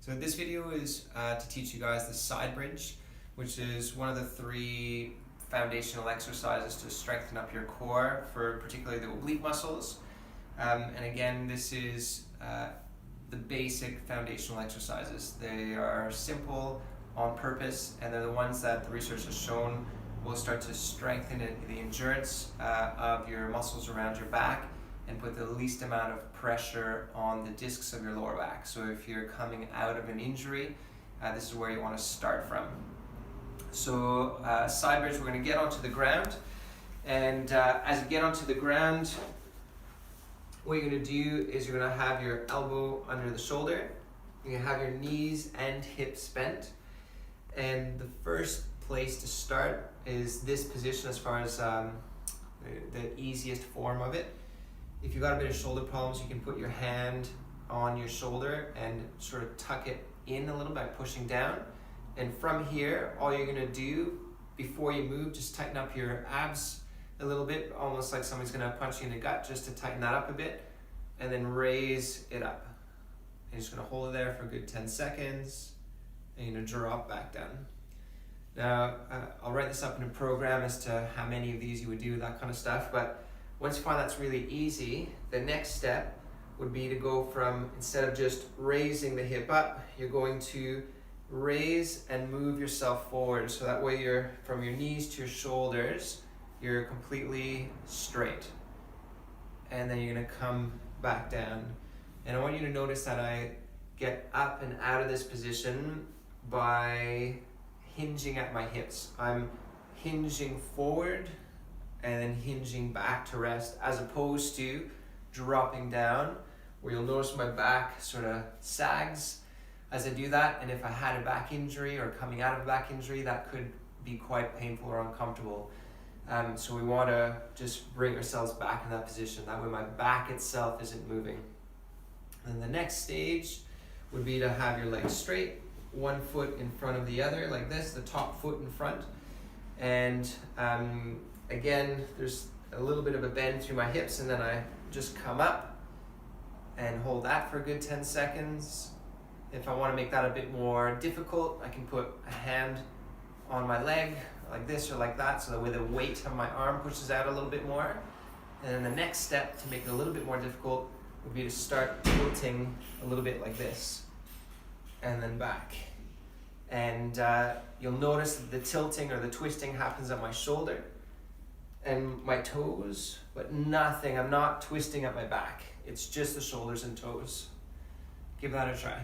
So this video is to teach you guys the side bridge, which is one of the 3 foundational exercises to strengthen up your core for particularly the oblique muscles. And again, this is the basic foundational exercises. They are simple on purpose, and they're the ones that the research has shown will start to strengthen the endurance of your muscles around your back and put the least amount of pressure on the discs of your lower back. So if you're coming out of an injury, this is where you want to start from. So side bridge, we're going to get onto the ground, and as you get onto the ground, what you're going to do is you're going to have your elbow under the shoulder, you're going to have your knees and hips bent, and the first place to start is this position as far as the easiest form of it. If you've got a bit of shoulder problems, you can put your hand on your shoulder and sort of tuck it in a little by pushing down. And from here, all you're gonna do before you move, just tighten up your abs a little bit, almost like somebody's gonna punch you in the gut, just to tighten that up a bit, and then raise it up. And you're just gonna hold it there for a good 10 seconds, and you're gonna drop back down. Now, I'll write this up in a program as to how many of these you would do, that kind of stuff, but once you find that's really easy, the next step would be to go from, instead of just raising the hip up, you're going to raise and move yourself forward. So that way you're, from your knees to your shoulders, you're completely straight. And then you're gonna come back down. And I want you to notice that I get up and out of this position by hinging at my hips. I'm hinging forward and then hinging back to rest, as opposed to dropping down, where you'll notice my back sort of sags as I do that. And if I had a back injury or coming out of a back injury, that could be quite painful or uncomfortable. So we want to just bring ourselves back in that position. That way my back itself isn't moving. And the next stage would be to have your legs straight, one foot in front of the other like this, the top foot in front. And again, there's a little bit of a bend through my hips, and then I just come up and hold that for a good 10 seconds. If I want to make that a bit more difficult, I can put a hand on my leg like this or like that, so that way the weight of my arm pushes out a little bit more. And then the next step to make it a little bit more difficult would be to start tilting a little bit like this, and then back. And you'll notice that the tilting or the twisting happens at my shoulder and my toes, but nothing, I'm not twisting at my back. It's just the shoulders and toes. Give that a try.